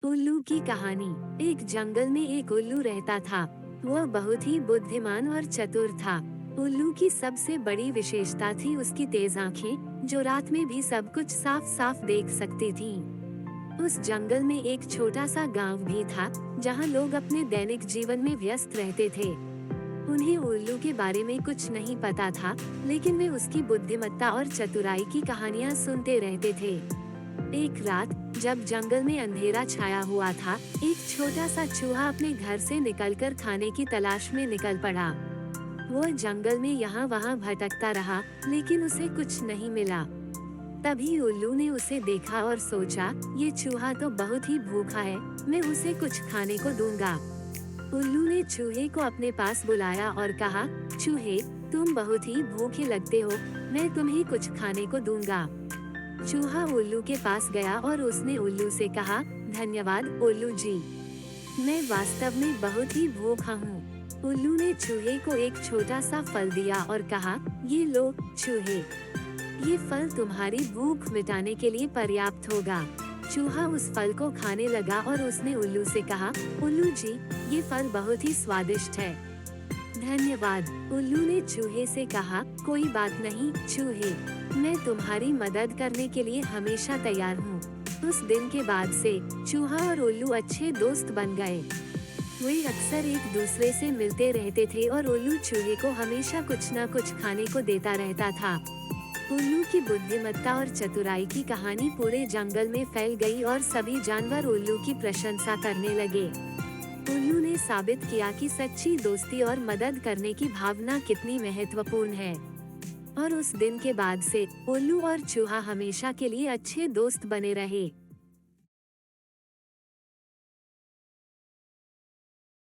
उल्लू की कहानी। एक जंगल में एक उल्लू रहता था। वह बहुत ही बुद्धिमान और चतुर था। उल्लू की सबसे बड़ी विशेषता थी उसकी तेज आंखें, जो रात में भी सब कुछ साफ साफ देख सकती थीं। उस जंगल में एक छोटा सा गांव भी था, जहां लोग अपने दैनिक जीवन में व्यस्त रहते थे। उन्हें उल्लू के बारे में कुछ नहीं पता था, लेकिन वे उसकी बुद्धिमत्ता और चतुराई की कहानियां सुनते रहते थे। एक रात, जब जंगल में अंधेरा छाया हुआ था, एक छोटा सा चूहा अपने घर से निकलकर खाने की तलाश में निकल पड़ा। वह जंगल में यहाँ वहाँ भटकता रहा, लेकिन उसे कुछ नहीं मिला। तभी उल्लू ने उसे देखा और सोचा, ये चूहा तो बहुत ही भूखा है, मैं उसे कुछ खाने को दूंगा। उल्लू ने चूहे को अपने पास बुलाया और कहा, चूहे, तुम बहुत ही भूखे लगते हो, मैं तुम्हें कुछ खाने को दूंगा। चूहा उल्लू के पास गया और उसने उल्लू से कहा, धन्यवाद उल्लू जी, मैं वास्तव में बहुत ही भूखा हूँ। उल्लू ने चूहे को एक छोटा सा फल दिया और कहा, ये लो चूहे, ये फल तुम्हारी भूख मिटाने के लिए पर्याप्त होगा। चूहा उस फल को खाने लगा और उसने उल्लू से कहा, उल्लू जी, ये फल बहुत ही स्वादिष्ट है। धन्यवाद। उल्लू ने चूहे से कहा, कोई बात नहीं चूहे, मैं तुम्हारी मदद करने के लिए हमेशा तैयार हूँ। उस दिन के बाद से चूहा और उल्लू अच्छे दोस्त बन गए। वे अक्सर एक दूसरे से मिलते रहते थे और उल्लू चूहे को हमेशा कुछ न कुछ खाने को देता रहता था। उल्लू की बुद्धिमत्ता और चतुराई की कहानी पूरे जंगल में फैल गई और सभी जानवर उल्लू की प्रशंसा करने लगे। उल्लू ने साबित किया कि सच्ची दोस्ती और मदद करने की भावना कितनी महत्वपूर्ण है। और उस दिन के बाद से उल्लू और चूहा हमेशा के लिए अच्छे दोस्त बने रहे।